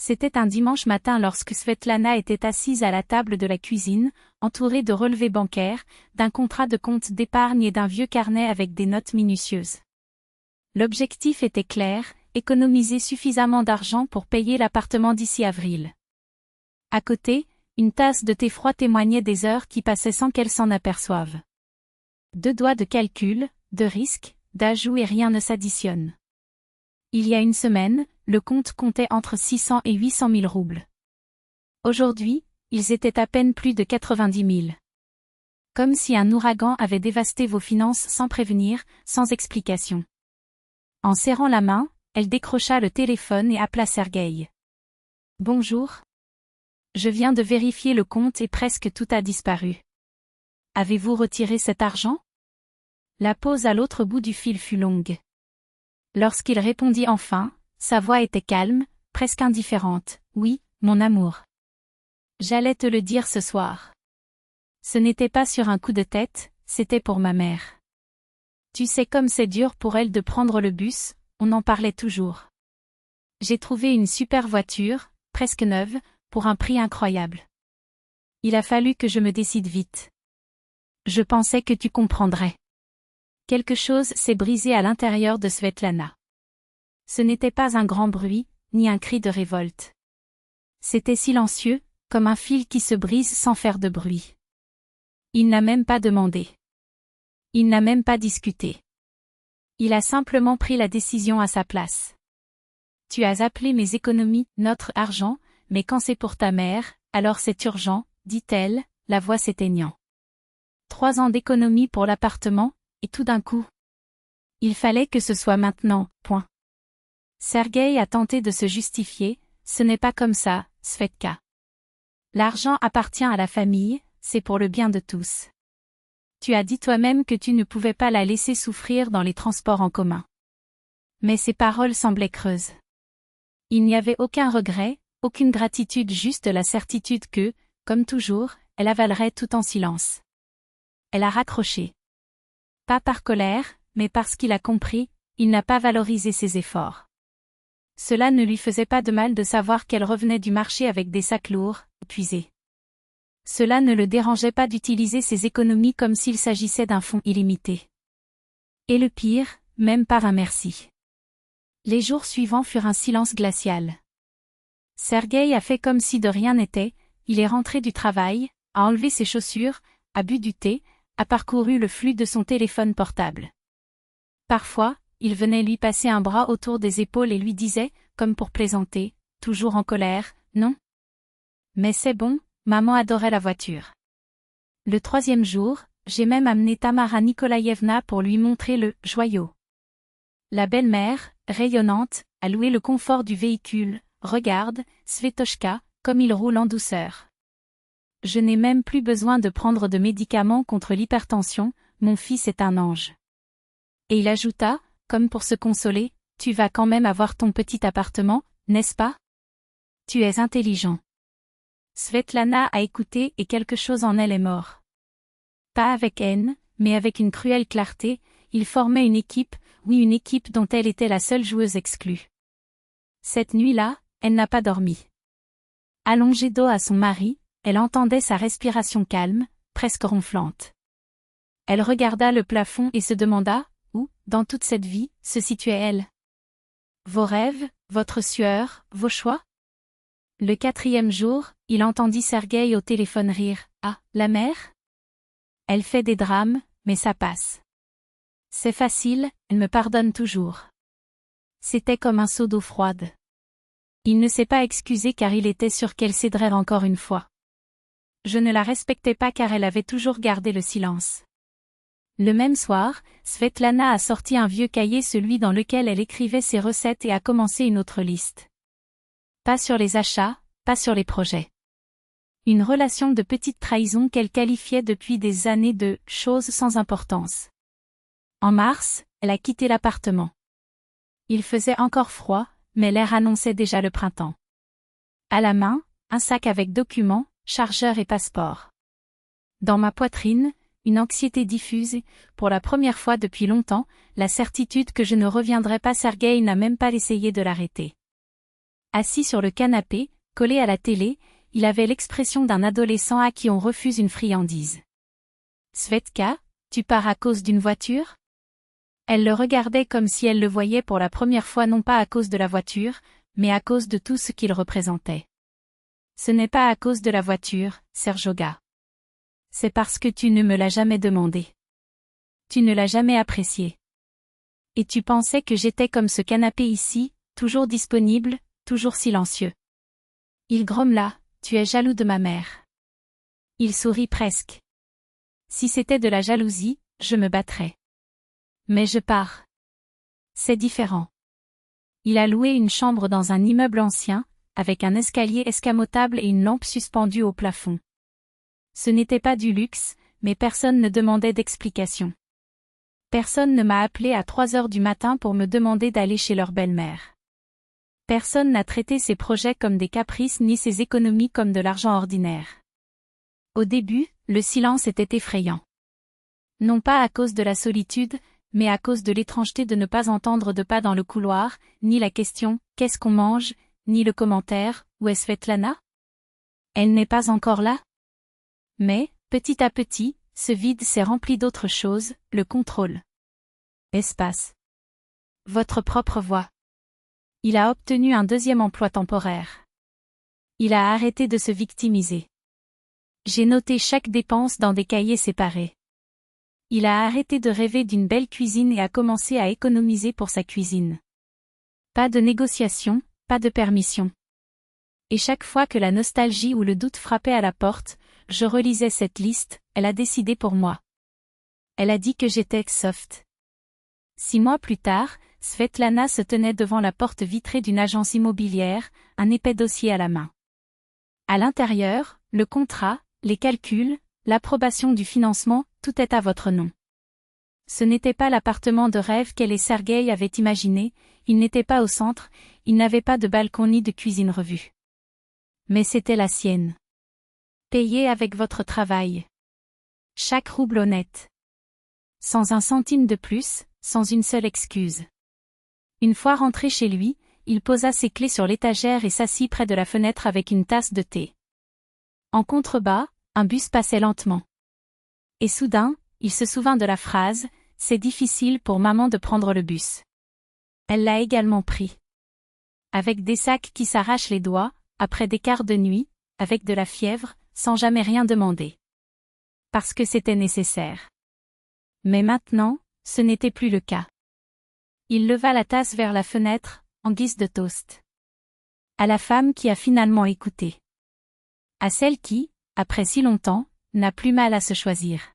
C'était un dimanche matin lorsque Svetlana était assise à la table de la cuisine, entourée de relevés bancaires, d'un contrat de compte d'épargne et d'un vieux carnet avec des notes minutieuses. L'objectif était clair, économiser suffisamment d'argent pour payer l'appartement d'ici avril. À côté, une tasse de thé froid témoignait des heures qui passaient sans qu'elle s'en aperçoive. 2 doigts de calcul, de risque, d'ajout et rien ne s'additionne. Il y a une semaine, le compte comptait entre 600 et 800 000 roubles. Aujourd'hui, ils étaient à peine plus de 90 000. Comme si un ouragan avait dévasté vos finances sans prévenir, sans explication. En serrant la main, elle décrocha le téléphone et appela Sergueï. « Bonjour. Je viens de vérifier le compte et presque tout a disparu. Avez-vous retiré cet argent ?» La pause à l'autre bout du fil fut longue. Lorsqu'il répondit enfin, sa voix était calme, presque indifférente. « Oui, mon amour. J'allais te le dire ce soir. Ce n'était pas sur un coup de tête, c'était pour ma mère. Tu sais comme c'est dur pour elle de prendre le bus, on en parlait toujours. J'ai trouvé une super voiture, presque neuve, pour un prix incroyable. Il a fallu que je me décide vite. Je pensais que tu comprendrais. » Quelque chose s'est brisé à l'intérieur de Svetlana. Ce n'était pas un grand bruit, ni un cri de révolte. C'était silencieux, comme un fil qui se brise sans faire de bruit. Il n'a même pas demandé. Il n'a même pas discuté. Il a simplement pris la décision à sa place. Tu as appelé mes économies, notre argent, mais quand c'est pour ta mère, alors c'est urgent, dit-elle, la voix s'éteignant. 3 ans d'économie pour l'appartement, et tout d'un coup. Il fallait que ce soit maintenant, point. Sergueï a tenté de se justifier, ce n'est pas comme ça, Svetka. L'argent appartient à la famille, c'est pour le bien de tous. Tu as dit toi-même que tu ne pouvais pas la laisser souffrir dans les transports en commun. Mais ses paroles semblaient creuses. Il n'y avait aucun regret, aucune gratitude, juste la certitude que, comme toujours, elle avalerait tout en silence. Elle a raccroché. Pas par colère, mais parce qu'il a compris, il n'a pas valorisé ses efforts. Cela ne lui faisait pas de mal de savoir qu'elle revenait du marché avec des sacs lourds, épuisés. Cela ne le dérangeait pas d'utiliser ses économies comme s'il s'agissait d'un fonds illimité. Et le pire, même par un merci. Les jours suivants furent un silence glacial. Sergueï a fait comme si de rien n'était, il est rentré du travail, a enlevé ses chaussures, a bu du thé, a parcouru le flux de son téléphone portable. Parfois, il venait lui passer un bras autour des épaules et lui disait, comme pour plaisanter, toujours en colère, « Non. Mais c'est bon, maman adorait la voiture. » Le 3e jour, j'ai même amené Tamara Nikolaïevna pour lui montrer le « joyau ». La belle-mère, rayonnante, a loué le confort du véhicule. « Regarde, Svetoshka, comme il roule en douceur. Je n'ai même plus besoin de prendre de médicaments contre l'hypertension, mon fils est un ange. » Et il ajouta, comme pour se consoler, « Tu vas quand même avoir ton petit appartement, n'est-ce pas? Tu es intelligent. » Svetlana a écouté et quelque chose en elle est mort. Pas avec haine, mais avec une cruelle clarté, ils formaient une équipe, oui une équipe dont elle était la seule joueuse exclue. Cette nuit-là, elle n'a pas dormi. Allongée dos à son mari, elle entendait sa respiration calme, presque ronflante. Elle regarda le plafond et se demanda, où, dans toute cette vie, se situait elle? Vos rêves, votre sueur, vos choix? Le 4e jour, il entendit Sergueï au téléphone rire. « Ah, la mère? Elle fait des drames, mais ça passe. C'est facile, elle me pardonne toujours. » C'était comme un seau d'eau froide. Il ne s'est pas excusé car il était sûr qu'elle céderait encore une fois. Je ne la respectais pas car elle avait toujours gardé le silence. Le même soir, Svetlana a sorti un vieux cahier, celui dans lequel elle écrivait ses recettes, et a commencé une autre liste. Pas sur les achats, pas sur les projets. Une relation de petite trahison qu'elle qualifiait depuis des années de « choses sans importance ». En mars, elle a quitté l'appartement. Il faisait encore froid, mais l'air annonçait déjà le printemps. À la main, un sac avec documents, chargeur et passeport. Dans ma poitrine, une anxiété diffuse et, pour la première fois depuis longtemps, la certitude que je ne reviendrai pas. Sergueï n'a même pas essayé de l'arrêter. Assis sur le canapé, collé à la télé, il avait l'expression d'un adolescent à qui on refuse une friandise. Svetka, tu pars à cause d'une voiture? Elle le regardait comme si elle le voyait pour la première fois non pas à cause de la voiture, mais à cause de tout ce qu'il représentait. Ce n'est pas à cause de la voiture, Serjoga. C'est parce que tu ne me l'as jamais demandé. Tu ne l'as jamais apprécié. Et tu pensais que j'étais comme ce canapé ici, toujours disponible, toujours silencieux. Il grommela, tu es jaloux de ma mère. Il sourit presque. Si c'était de la jalousie, je me battrais. Mais je pars. C'est différent. Il a loué une chambre dans un immeuble ancien, avec un escalier escamotable et une lampe suspendue au plafond. Ce n'était pas du luxe, mais personne ne demandait d'explication. Personne ne m'a appelé à 3 heures du matin pour me demander d'aller chez leur belle-mère. Personne n'a traité ses projets comme des caprices ni ses économies comme de l'argent ordinaire. Au début, le silence était effrayant. Non pas à cause de la solitude, mais à cause de l'étrangeté de ne pas entendre de pas dans le couloir, ni la question « Qu'est-ce qu'on mange ?», ni le commentaire « Où est Svetlana ? Elle n'est pas encore là ?» Mais, petit à petit, ce vide s'est rempli d'autre chose, le contrôle. Espace. Votre propre voix. Il a obtenu un deuxième emploi temporaire. Il a arrêté de se victimiser. J'ai noté chaque dépense dans des cahiers séparés. Il a arrêté de rêver d'une belle cuisine et a commencé à économiser pour sa cuisine. Pas de négociation, pas de permission. Et chaque fois que la nostalgie ou le doute frappait à la porte, je relisais cette liste, elle a décidé pour moi. Elle a dit que j'étais soft. 6 mois plus tard, Svetlana se tenait devant la porte vitrée d'une agence immobilière, un épais dossier à la main. À l'intérieur, le contrat, les calculs, l'approbation du financement, tout est à votre nom. Ce n'était pas l'appartement de rêve qu'elle et Sergueï avaient imaginé, il n'était pas au centre, il n'avait pas de balcon ni de cuisine revue. Mais c'était la sienne. Payée avec votre travail. Chaque rouble honnête. Sans un centime de plus, sans une seule excuse. Une fois rentré chez lui, il posa ses clés sur l'étagère et s'assit près de la fenêtre avec une tasse de thé. En contrebas, un bus passait lentement. Et soudain, il se souvint de la phrase « C'est difficile pour maman de prendre le bus ». Elle l'a également pris. Avec des sacs qui s'arrachent les doigts, après des quarts de nuit, avec de la fièvre, sans jamais rien demander. Parce que c'était nécessaire. Mais maintenant, ce n'était plus le cas. Il leva la tasse vers la fenêtre, en guise de toast. À la femme qui a finalement écouté. À celle qui, après si longtemps, n'a plus mal à se choisir.